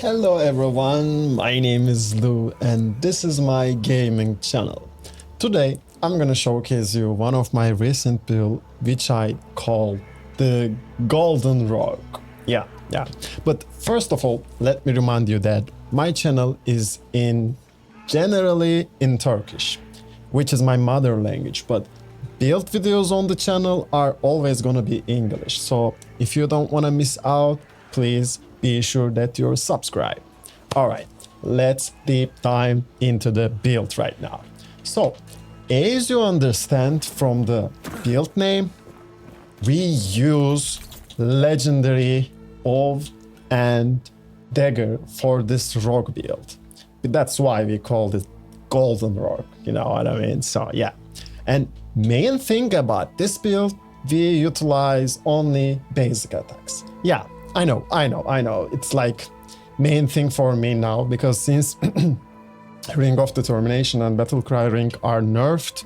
Hello everyone, my name is Lou and this is my gaming channel. Today I'm gonna showcase you one of my recent build which I call the Golden Rogue. Yeah. But first of all, let me remind you that my channel is generally in Turkish, which is my mother language, but build videos on the channel are always gonna be English. So if you don't wanna miss out, please be sure that you're subscribed. All right, let's deep dive into the build right now. So, as you understand from the build name, we use legendary bow and dagger for this rogue build. That's why we called it Golden Rogue, you know what I mean? So yeah. And main thing about this build, we utilize only basic attacks. Yeah, I know. It's like main thing for me now because since Ring of Determination and Battlecry Ring are nerfed,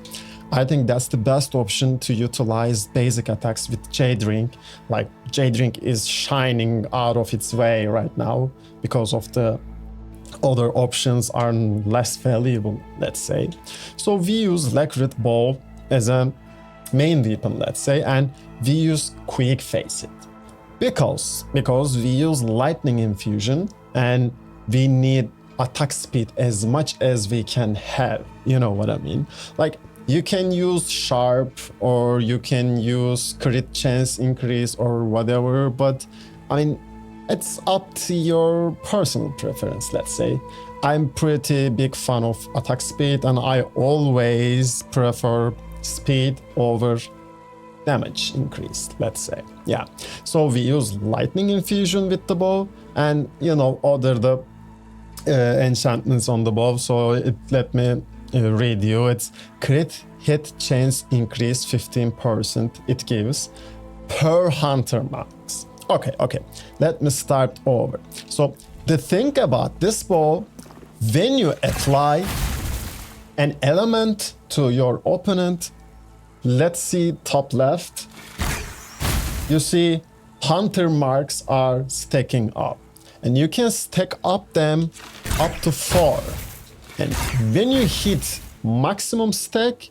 I think that's the best option to utilize basic attacks with Jade Ring. Like Jade Ring is shining out of its way right now because of the other options are less valuable, let's say. So we use Lacquered Bow as a main weapon, let's say, and we use Quick Face It. Because we use lightning infusion and we need attack speed as much as we can have, you know what I mean? Like you can use sharp or you can use crit chance increase or whatever, but I mean, it's up to your personal preference, let's say. I'm pretty big fan of attack speed and I always prefer speed over damage increase, let's say. Yeah, so we use lightning infusion with the bow and other enchantments on the bow. So let me read you. It's crit hit chance increase 15% it gives per hunter marks. Okay, let me start over. So the thing about this bow, when you apply an element to your opponent, let's see top left, you see hunter marks are stacking up and you can stack up them up to 4, and when you hit maximum stack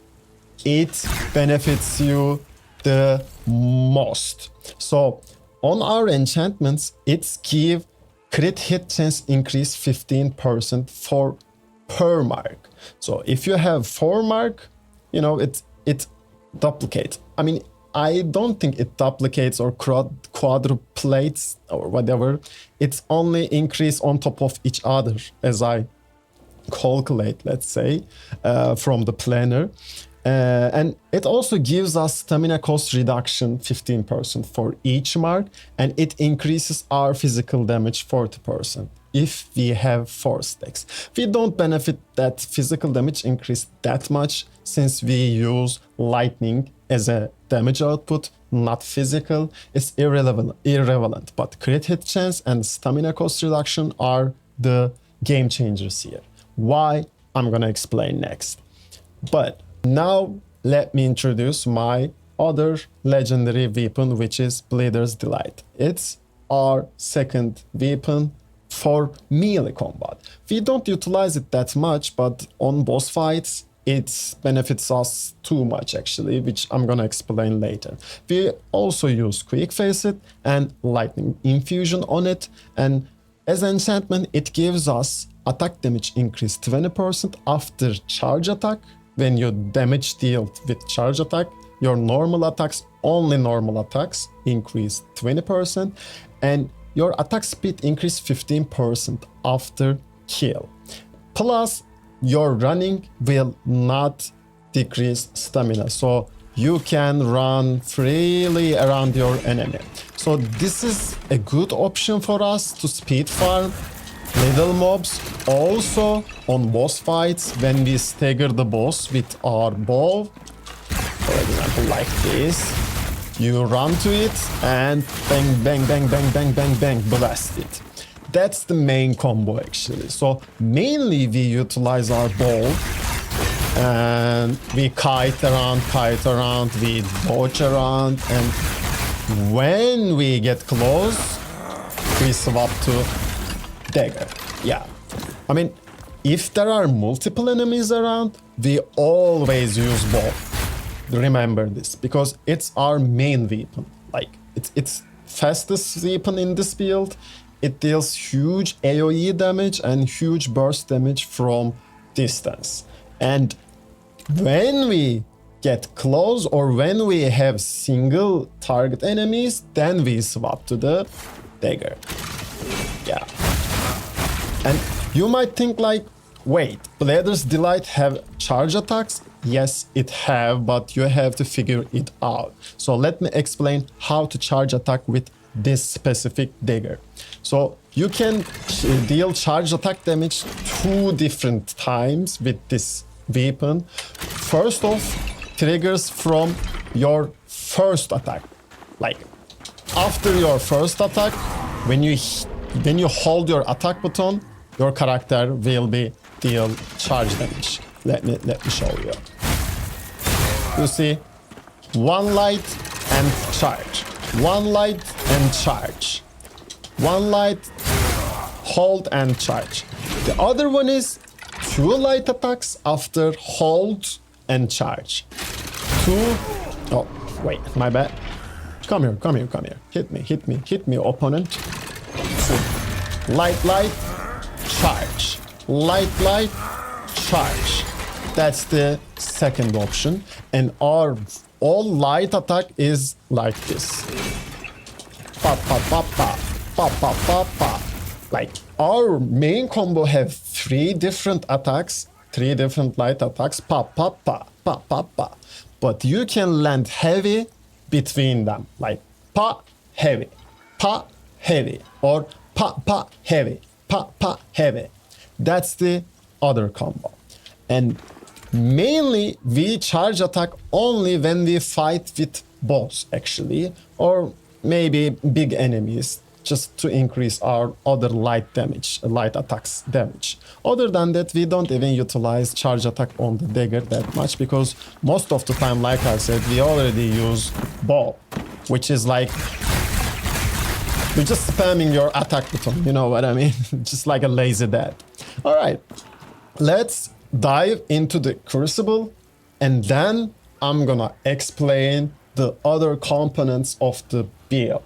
it benefits you the most. So on our enchantments it's give crit hit chance increase 15% for per mark. So if you have 4 mark, it duplicates. I mean, I don't think it duplicates or quadruplates or whatever. It's only increase on top of each other as I calculate, let's say, from the planner. And it also gives us stamina cost reduction 15% for each mark, and it increases our physical damage 40% if we have 4 stacks. We don't benefit that physical damage increase that much since we use lightning as a damage output, not physical. It's irrelevant, but crit hit chance and stamina cost reduction are the game changers here. Why? I'm gonna explain next. But now let me introduce my other legendary weapon, which is Bleeder's Delight. It's our second weapon for melee combat. We don't utilize it that much, but on boss fights it benefits us too much actually, which I'm gonna explain later. We also use Quick Face It and Lightning Infusion on it, and as an enchantment it gives us attack damage increase 20% after charge attack. When you damage dealt with charge attack, your normal attacks, only normal attacks, increase 20%, and your attack speed increase 15% after kill. Plus, your running will not decrease stamina, so you can run freely around your enemy. So this is a good option for us to speed farm little mobs. Also on boss fights, when we stagger the boss with our bow, for example like this, you run to it and bang, blast it. That's the main combo actually. So mainly we utilize our bow and we kite around, we dodge around, and when we get close, we swap to dagger. Yeah. I mean, if there are multiple enemies around, we always use bow. Remember this, because it's our main weapon. Like, it's fastest weapon in this build. It deals huge AoE damage and huge burst damage from distance. And when we get close or when we have single target enemies, then we swap to the dagger. Yeah. And you might think like, wait, Blader's Delight have charge attacks? Yes, it have, but you have to figure it out. So let me explain how to charge attack with this specific dagger. So you can deal charge attack damage 2 different times with this weapon. First off, triggers from your first attack. Like after your first attack, when you hold your attack button, your character will be deal charge damage. Let me show you. You see, 1 light and charge. 1 light and charge. 1 light, hold and charge. The other one is 2 light attacks after hold and charge. 2. Oh, wait, my bad. Come here. Hit me, opponent. 2. Light, charge. Light, charge. That's the second option. And our all light attack is like this. Pa. Like our main combo have 3 different attacks, 3 different light attacks. Pa. But you can land heavy between them. Like pa heavy, or pa heavy, pa heavy. That's the other combo. And mainly we charge attack only when we fight with boss actually, or maybe big enemies, just to increase our other light attacks damage. Other than that, we don't even utilize charge attack on the dagger that much, because most of the time, like I said, we already use bow, which is like you're just spamming your attack button, you know what I mean? Just like a lazy dad. All right, let's dive into the Crucible, and then I'm gonna explain the other components of the build.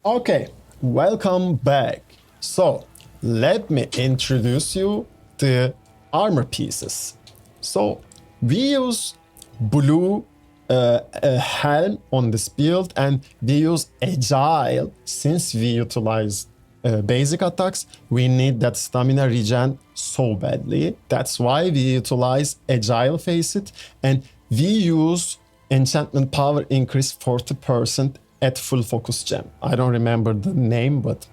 Okay, welcome back. So, let me introduce you the armor pieces. So, we use blue helm on this build, and we use agile. Since we utilize basic attacks, we need that stamina regen so badly. That's why we utilize agile facet, and we use enchantment power increase 40% at full focus gem. I don't remember the name, but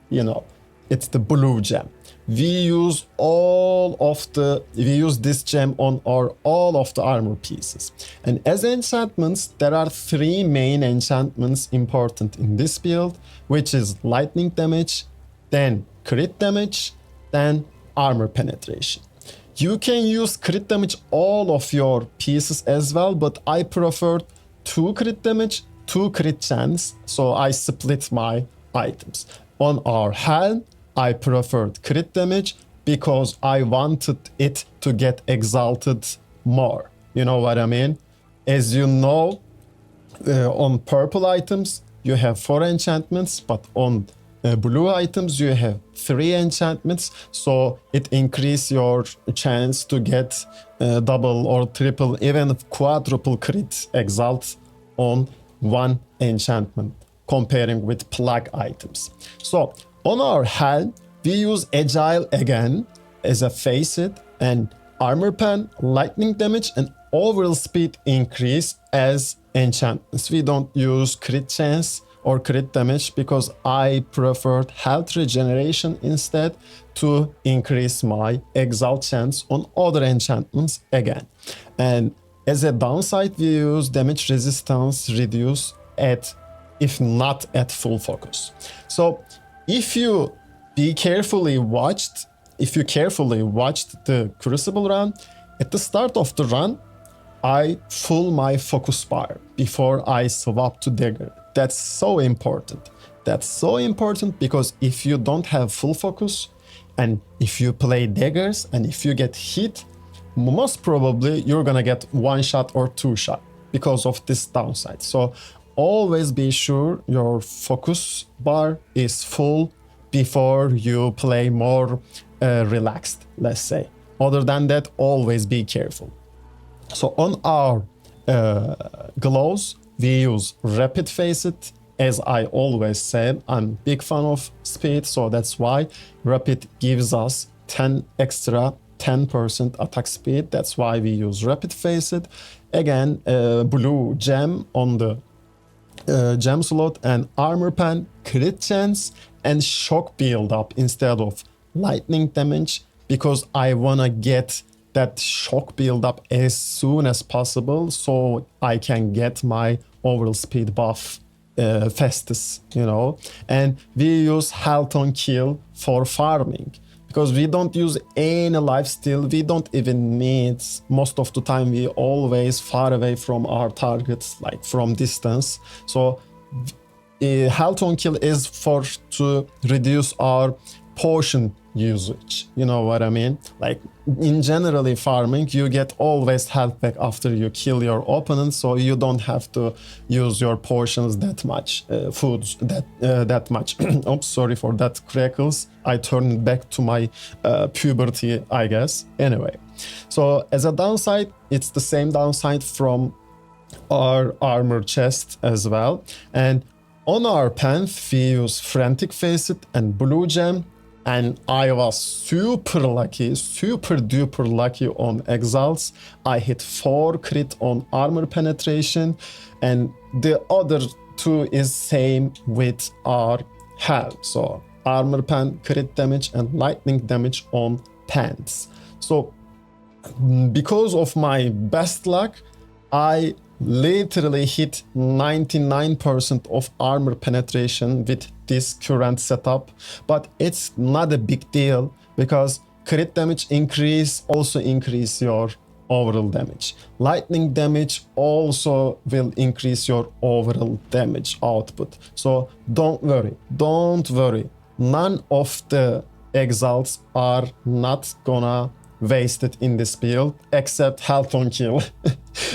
you know, it's the blue gem. We use this gem on all of the armor pieces. And as enchantments, there are three main enchantments important in this build, which is lightning damage, then crit damage, then armor penetration. You can use crit damage all of your pieces as well, but I prefer 2 crit damage, 2 crit chance, so I split my items. On our helm, I preferred crit damage because I wanted it to get exalted more. You know what I mean? As you know, on purple items, you have 4 enchantments, but on blue items, you have 3 enchantments, so it increases your chance to get double or triple, even quadruple crit exalt on 1 enchantment, comparing with plug items. So on our helm, we use agile again as a facet, and armor pen, lightning damage, and overall speed increase as enchantments. We don't use crit chance or crit damage because I preferred health regeneration instead to increase my exalt chance on other enchantments again. And as a downside, we use damage resistance reduce at, if not at full focus. So if you carefully watched the Crucible run, at the start of the run, I full my focus bar before I swap to dagger. That's so important. That's so important because if you don't have full focus, and if you play daggers, and if you get hit, most probably you're gonna get 1 shot or 2 shot because of this downside. So always be sure your focus bar is full before you play more relaxed, let's say. Other than that, always be careful. So on our glows, we use rapid facet. As I always said, I'm a big fan of speed, so that's why rapid gives us 10% attack speed. That's why we use rapid facet. Again, blue gem on the gem slot, and armor pen, crit chance, and shock build up instead of lightning damage, because I wanna get that shock build up as soon as possible so I can get my overall speed buff fastest, you know. And we use health on kill for farming because we don't use any lifesteal. We don't even need, most of the time we always far away from our targets, like from distance. So health on kill is for to reduce our potion usage. You know what I mean? Like in generally farming, you get always health back after you kill your opponent, so you don't have to use your potions that much, foods that much. Oops, sorry for that crackles. I turned back to my puberty, I guess. Anyway, so as a downside, it's the same downside from our armor chest as well. And on our path, we use Frantic Facet and Blue Gem, and I was super lucky, super duper lucky on Exalts. I hit 4 crit on armor penetration, and the other 2 is same with our health. So armor pen, crit damage, and lightning damage on pants. So because of my best luck, I literally hit 99% of armor penetration with this current setup, but it's not a big deal because crit damage increase also increase your overall damage. Lightning damage also will increase your overall damage output. So don't worry, don't worry. None of the exalts are not gonna wasted in this build except health on kill.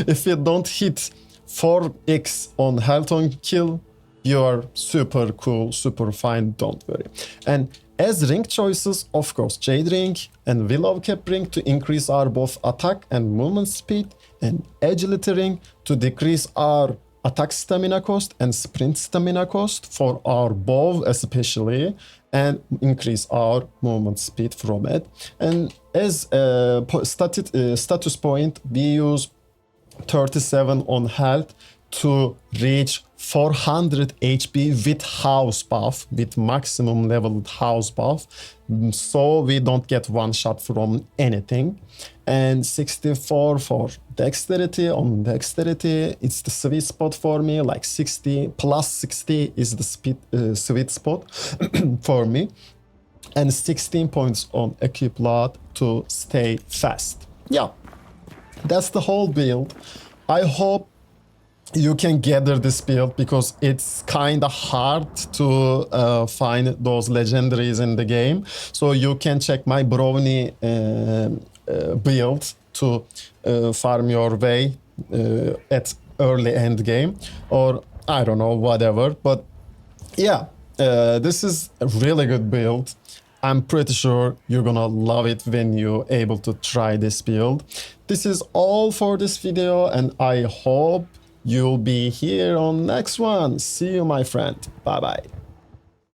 If you don't hit 4x on health on kill, you are super cool, super fine, don't worry. And as ring choices, of course, Jade Ring and Willow Cap Ring to increase our both attack and movement speed, and Agility Ring to decrease our attack stamina cost and sprint stamina cost for our bow especially, and increase our movement speed from it. And as a status point, we use 37 on health to reach 400 HP with house buff, with maximum leveled house buff, so we don't get one shot from anything. And 64 for dexterity. On dexterity, it's the sweet spot for me, like 60 plus 60 is the sweet spot for me. And 16 points on equip lot to stay fast. Yeah, that's the whole build. I hope you can gather this build because it's kind of hard to find those legendaries in the game. So you can check my brownie build to farm your way at early end game, or I don't know, whatever. But yeah, this is a really good build. I'm pretty sure you're gonna love it when you're able to try this build. This is all for this video, and I hope you'll be here on next one. See you, my friend. Bye bye.